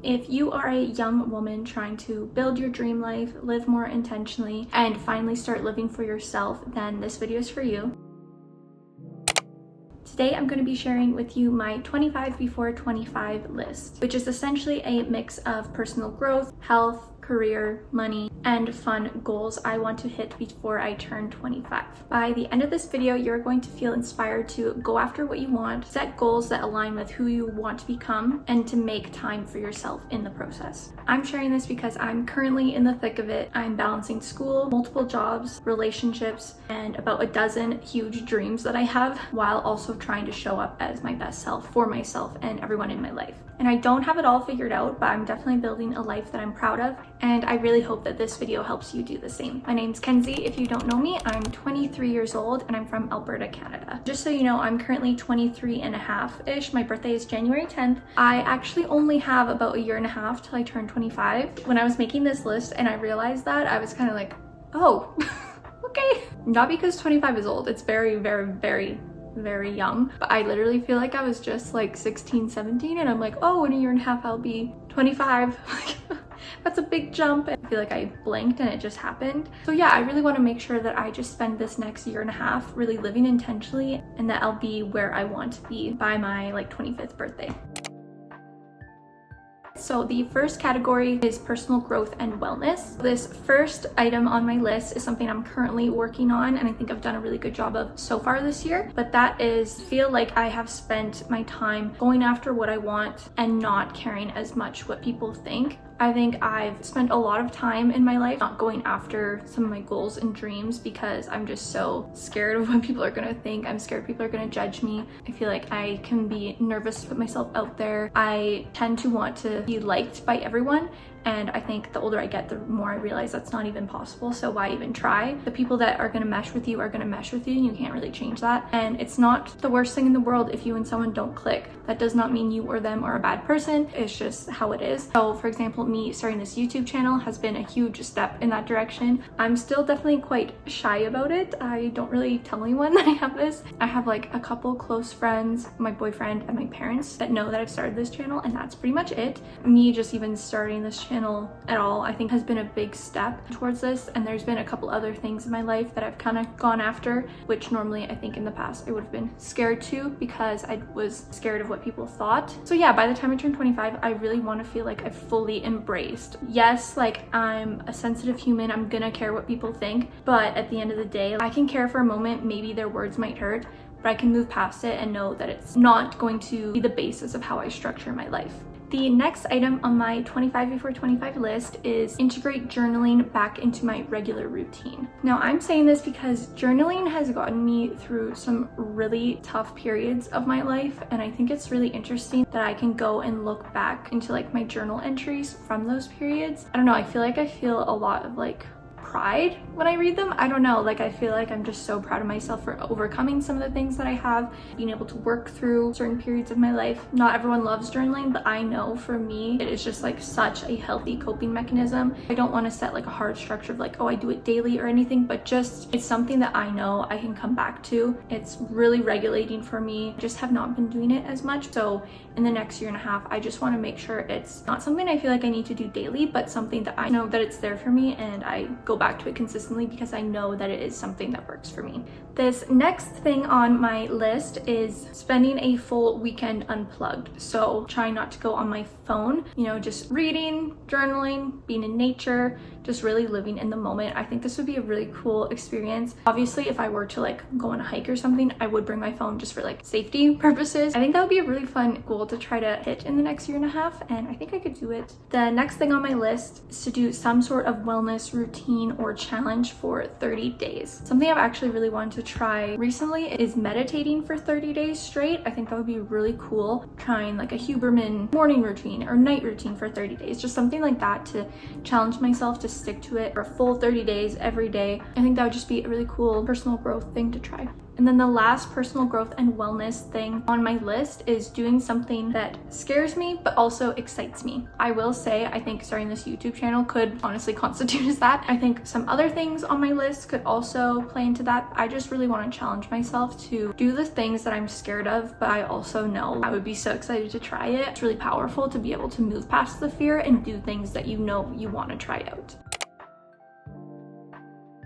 If you are a young woman trying to build your dream life, live more intentionally, and finally start living for yourself, then this video is for you. Today I'm going to be sharing with you my 25 before 25 list, which is essentially a mix of personal growth, health, career, money, and fun goals I want to hit before I turn 25. By the end of this video, you're going to feel inspired to go after what you want, set goals that align with who you want to become, and to make time for yourself in the process. I'm sharing this because I'm currently in the thick of it. I'm balancing school, multiple jobs, relationships, and about a dozen huge dreams that I have, while also trying to show up as my best self for myself and everyone in my life. And I don't have it all figured out, but I'm definitely building a life that I'm proud of, and I really hope that this video helps you do the same. My name's Kenzie. If you don't know me, I'm 23 years old and I'm from Alberta, Canada. Just so you know, I'm currently 23 and a half-ish. My birthday is January 10th. I actually only have about a year and a half till I turn 25. When I was making this list and I realized that, I was kind of like, oh, okay. Not because 25 is old. It's very, very, very young, but I literally feel like I was just like 16, 17, and I'm like, oh, in a year and a half I'll be 25. That's a big jump. I feel like I blinked and it just happened. So yeah, I really want to make sure that I just spend this next year and a half really living intentionally, and that I'll be where I want to be by my 25th birthday. So the first category is personal growth and wellness. This first item on my list is something I'm currently working on, and I think I've done a really good job of so far this year, but that is feel like I have spent my time going after what I want and not caring as much what people think. I think I've spent a lot of time in my life not going after some of my goals and dreams because I'm just so scared of what people are gonna think. I'm scared people are gonna judge me. I feel like I can be nervous to put myself out there. I tend to want to be liked by everyone, and I think the older I get, the more I realize that's not even possible, so why even try? The people that are gonna mesh with you are gonna mesh with you, and you can't really change that. And it's not the worst thing in the world if you and someone don't click. That does not mean you or them are a bad person. It's just how it is. So for example, me starting this YouTube channel has been a huge step in that direction. I'm still definitely quite shy about it. I don't really tell anyone that I have this. I have like a couple close friends, my boyfriend, and my parents that know that I've started this channel, and that's pretty much it. Me just even starting this channel at all, I think has been a big step towards this, and there's been a couple other things in my life that I've kind of gone after, which normally I think in the past I would have been scared to because I was scared of what people thought. So yeah, by the time I turn 25, I really want to feel like I've fully embraced. Yes, like I'm a sensitive human, I'm gonna care what people think, but at the end of the day, I can care for a moment, maybe their words might hurt, but I can move past it and know that it's not going to be the basis of how I structure my life. The next item on my 25 before 25 list is integrate journaling back into my regular routine. Now I'm saying this because journaling has gotten me through some really tough periods of my life, and I think it's really interesting that I can go and look back into like my journal entries from those periods. I don't know, I feel like I feel a lot of like pride when I read them. I don't know, like I feel like I'm just so proud of myself for overcoming some of the things that I have, being able to work through certain periods of my life. Not everyone loves journaling, but I know for me it is just like such a healthy coping mechanism. I don't want to set like a hard structure of like, oh, I do it daily or anything, but just it's something that I know I can come back to. It's really regulating for me. I just have not been doing it as much, so in the next year and a half I just want to make sure it's not something I feel like I need to do daily, but something that I know that it's there for me and I go back to it consistently because I know that it is something that works for me. This next thing on my list is spending a full weekend unplugged. So trying not to go on my phone, you know, just reading, journaling, being in nature, just really living in the moment. I think this would be a really cool experience. Obviously, if I were to like go on a hike or something, I would bring my phone just for like safety purposes. I think that would be a really fun goal to try to hit in the next year and a half, and I think I could do it. The next thing on my list is to do some sort of wellness routine or challenge for 30 days. Something I've actually really wanted to try recently is meditating for 30 days straight. I think that would be really cool. Trying like a Huberman morning routine or night routine for 30 days, just something like that to challenge myself to stick to it for a full 30 days every day. I think that would just be a really cool personal growth thing to try. And then the last personal growth and wellness thing on my list is doing something that scares me but also excites me. I will say I think starting this YouTube channel could honestly constitute as that. I think some other things on my list could also play into that. I just really want to challenge myself to do the things that I'm scared of, but I also know I would be so excited to try it. It's really powerful to be able to move past the fear and do things that you know you want to try out.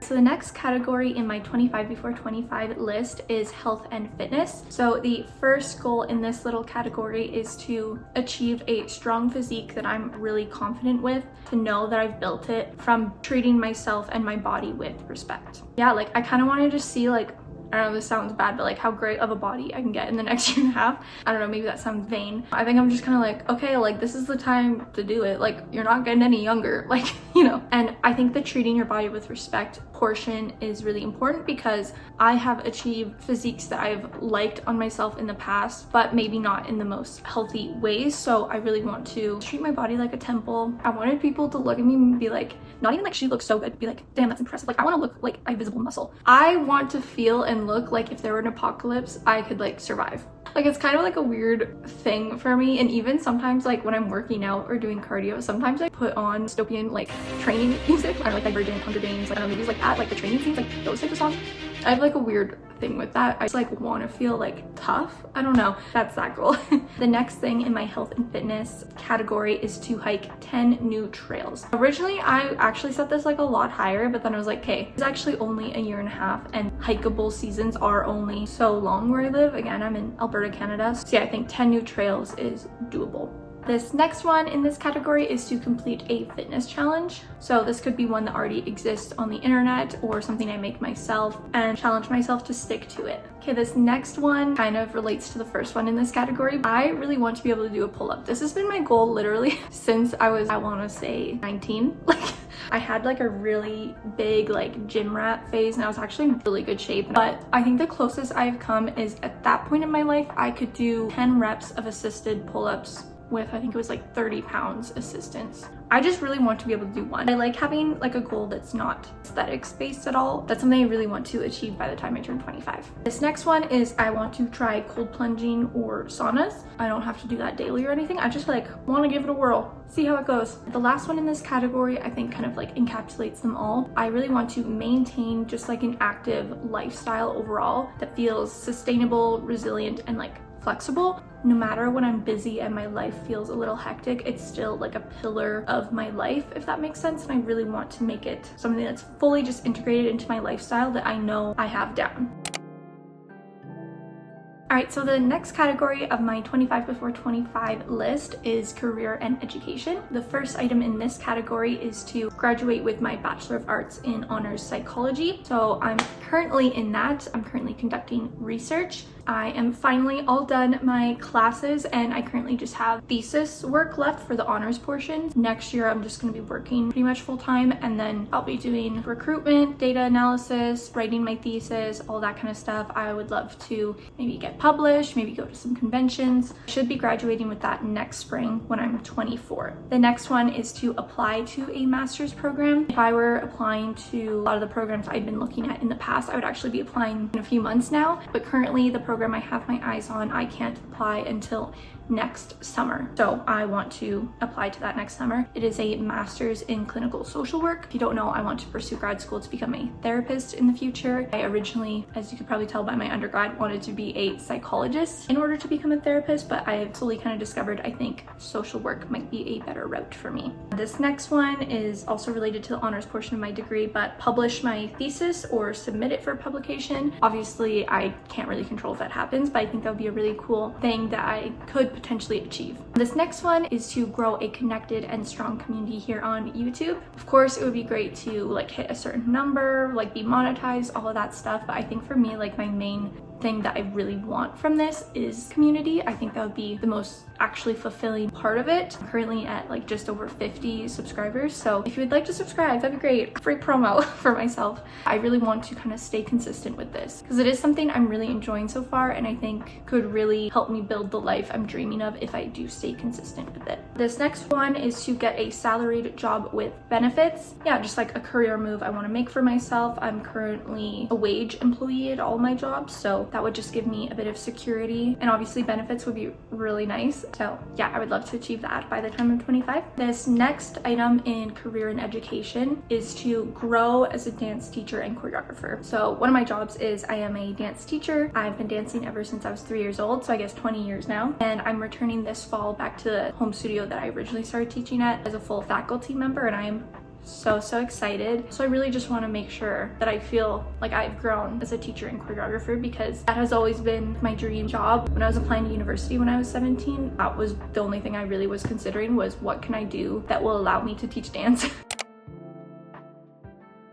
So the next category in my 25 before 25 list is health and fitness. So the first goal in this little category is to achieve a strong physique that I'm really confident with, to know that I've built it from treating myself and my body with respect. Yeah, like I kind of wanted to see like, I don't know if this sounds bad, but like how great of a body I can get in the next year and a half. I don't know, maybe that sounds vain. I think I'm just kind of like, okay, like this is the time to do it. Like you're not getting any younger, like, you know. And I think the treating your body with respect portion is really important because I have achieved physiques that I've liked on myself in the past, but maybe not in the most healthy ways. So I really want to treat my body like a temple. I wanted people to look at me and be like, not even like she looks so good, be like, damn, that's impressive. Like I want to look like I have visible muscle. I want to feel and look like if there were an apocalypse, I could like survive. Like it's kind of like a weird thing for me. And even sometimes like when I'm working out or doing cardio, sometimes I put on dystopian like training music. I don't know, like Divergent, Hunger Games, like I don't know, movies like that, like the training scenes, like those type of songs. I have like a weird thing with that. I just like want to feel like tough. I don't know. That's that goal. The next thing in my health and fitness category is to hike 10 new trails. Originally, I actually set this like a lot higher, but then I was like, okay, it's actually only a year and a half and hikeable seasons are only so long where I live. Again, I'm in Alberta, Canada. So yeah, I think 10 new trails is doable. This next one in this category is to complete a fitness challenge. So this could be one that already exists on the internet or something I make myself and challenge myself to stick to it. Okay, this next one kind of relates to the first one in this category. I really want to be able to do a pull-up. This has been my goal literally since I was, I want to say 19. Like I had like a really big like gym rat phase and I was actually in really good shape. But I think the closest I've come is at that point in my life, I could do 10 reps of assisted pull-ups with I think it was like 30 pounds assistance. I just really want to be able to do one. I like having like a goal that's not aesthetics based at all. That's something I really want to achieve by the time I turn 25. This next one is I want to try cold plunging or saunas. I don't have to do that daily or anything. I just like want to give it a whirl, see how it goes. The last one in this category I think kind of like encapsulates them all. I really want to maintain just like an active lifestyle overall that feels sustainable, resilient, and like flexible. No matter when I'm busy and my life feels a little hectic, it's still like a pillar of my life, if that makes sense. And I really want to make it something that's fully just integrated into my lifestyle that I know I have down. All right, so the next category of my 25 before 25 list is career and education. The first item in this category is to graduate with my Bachelor of Arts in Honors Psychology. So I'm currently in that. I'm currently conducting research. I am finally all done my classes and I currently just have thesis work left for the honors portion. Next year, I'm just gonna be working pretty much full time and then I'll be doing recruitment, data analysis, writing my thesis, all that kind of stuff. I would love to maybe get published, maybe go to some conventions. I should be graduating with that next spring when I'm 24. The next one is to apply to a master's program. If I were applying to a lot of the programs I've been looking at in the past, I would actually be applying in a few months now, but currently the program I have my eyes on, I can't apply until next summer. So I want to apply to that next summer. It is a master's in clinical social work. If you don't know, I want to pursue grad school to become a therapist in the future. I originally, as you could probably tell by my undergrad, wanted to be a psychologist in order to become a therapist, but I have slowly kind of discovered I think social work might be a better route for me. This next one is also related to the honors portion of my degree, but publish my thesis or submit it for publication. Obviously, I can't really control if that happens, but I think that would be a really cool thing that I could potentially achieve. This next one is to grow a connected and strong community here on YouTube. Of course, it would be great to like hit a certain number, like be monetized, all of that stuff. But I think for me, like my main thing that I really want from this is community. I think that would be the most actually fulfilling part of it. I'm currently at like just over 50 subscribers, so if you would like to subscribe, that'd be great. Free promo for myself. I really want to kind of stay consistent with this because it is something I'm really enjoying so far, and I think could really help me build the life I'm dreaming of if I do stay consistent with it. This next one is to get a salaried job with benefits. Yeah, just like a career move I want to make for myself. I'm currently a wage employee at all my jobs, so that would just give me a bit of security, and obviously benefits would be really nice. So yeah, I would love to achieve that by the time I'm 25. This next item in career and education is to grow as a dance teacher and choreographer. So one of my jobs is I am a dance teacher. I've been dancing ever since I was 3 years old, so I guess 20 years now. And I'm returning this fall back to the home studio that I originally started teaching at as a full faculty member, and I am so excited. So I really just want to make sure that I feel like I've grown as a teacher and choreographer, because that has always been my dream job. When I was applying to university when I was 17, that was the only thing I really was considering, was what can I do that will allow me to teach dance.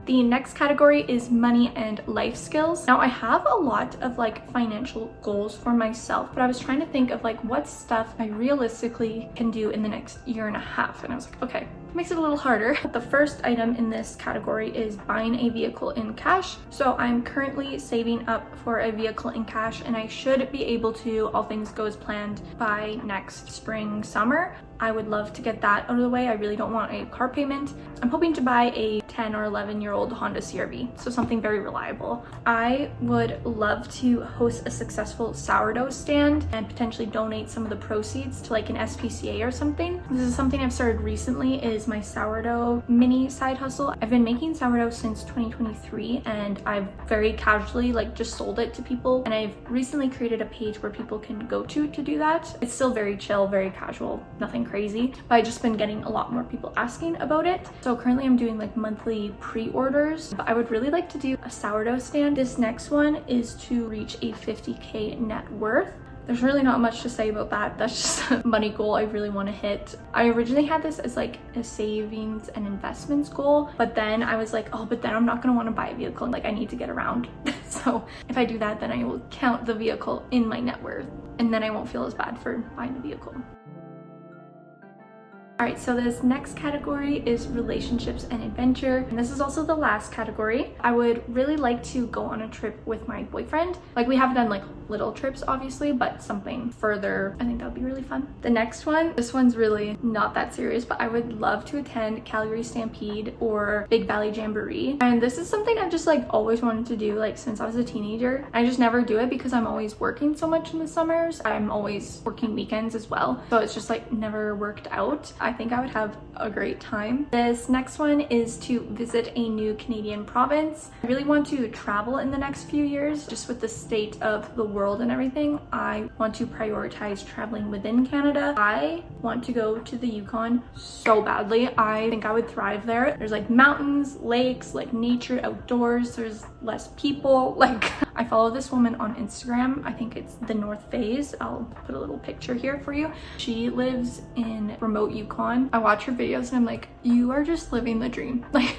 The next category is money and life skills. Now I have a lot of like financial goals for myself, but I was trying to think of like what stuff I realistically can do in the next year and a half. And I was like, okay, it makes it a little harder. The first item in this category is buying a vehicle in cash. So I'm currently saving up for a vehicle in cash, and I should be able to, all things go as planned, by next spring, summer. I would love to get that out of the way. I really don't want a car payment. I'm hoping to buy a 10 or 11-year-old Honda CR-V, so something very reliable. I would love to host a successful sourdough stand and potentially donate some of the proceeds to like an SPCA or something. This is something I've started recently, is my sourdough mini side hustle. I've been making sourdough since 2023, and I've very casually like just sold it to people, and I've recently created a page where people can go to do that. It's still very chill, very casual, nothing crazy, but I've just been getting a lot more people asking about it. So currently I'm doing like monthly pre-orders, but I would really like to do a sourdough stand. This next one is to reach a 50K net worth. There's really not much to say about that. That's just a money goal I really want to hit. I originally had this as like a savings and investments goal, but then I was like, oh, but then I'm not going to want to buy a vehicle. Like I need to get around. So if I do that, then I will count the vehicle in my net worth, and then I won't feel as bad for buying the vehicle. Alright, so this next category is relationships and adventure, and this is also the last category. I would really like to go on a trip with my boyfriend. Like we haven't done like little trips obviously, but something further. I think that would be really fun. The next one, this one's really not that serious, but I would love to attend Calgary Stampede or Big Valley Jamboree. And this is something I've just like always wanted to do like since I was a teenager. I just never do it because I'm always working so much in the summers. I'm always working weekends as well. So it's just like never worked out. I think I would have a great time. This next one is to visit a new Canadian province. I really want to travel in the next few years, just with the state of the world and everything. I want to prioritize traveling within Canada. I want to go to the Yukon so badly. I think I would thrive there. There's like mountains, lakes, like nature, outdoors. There's less people. Like I follow this woman on Instagram. I think it's the North Phase. I'll put a little picture here for you. She lives in remote Yukon. I watch her videos and I'm like, you are just living the dream. Like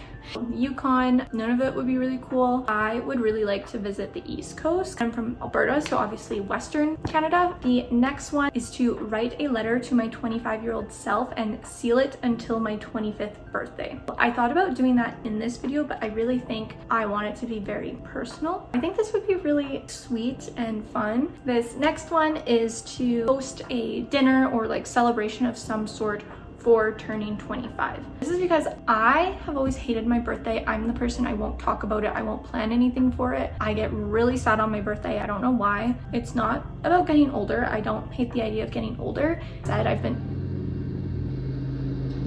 Yukon, none of it would be really cool. I would really like to visit the East Coast. I'm from Alberta, so obviously Western Canada. The next one is to write a letter to my 25-year-old self and seal it until my 25th birthday. I thought about doing that in this video, but I really think I want it to be very personal. I think this would be really sweet and fun. This next one is to host a dinner or like celebration of some sort for turning 25. This is because I have always hated my birthday. I'm the person, I won't talk about it. I won't plan anything for it. I get really sad on my birthday. I don't know why. It's not about getting older. I don't hate the idea of getting older. Instead, I've been...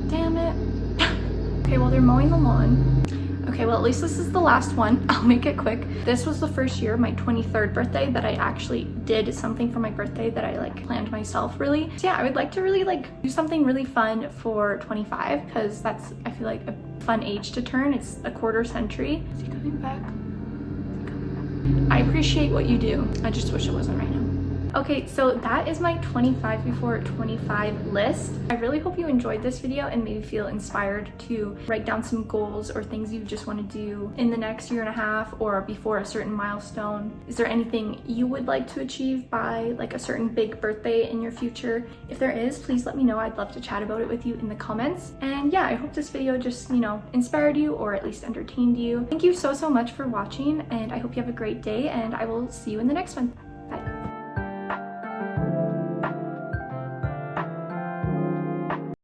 Damn it. Okay, well, they're mowing the lawn. Okay, well, at least this is the last one. I'll make it quick. This was the first year, my 23rd birthday, that I actually did something for my birthday that I like planned myself really. So yeah, I would like to really like do something really fun for 25, because that's, I feel like, a fun age to turn. It's a quarter century. Is he coming back? I appreciate what you do. I just wish it wasn't right now. Okay, so that is my 25 before 25 list. I really hope you enjoyed this video and maybe feel inspired to write down some goals or things you just want to do in the next year and a half or before a certain milestone. Is there anything you would like to achieve by like a certain big birthday in your future? If there is, please let me know. I'd love to chat about it with you in the comments. And yeah, I hope this video just, inspired you or at least entertained you. Thank you so much for watching, and I hope you have a great day, and I will see you in the next one.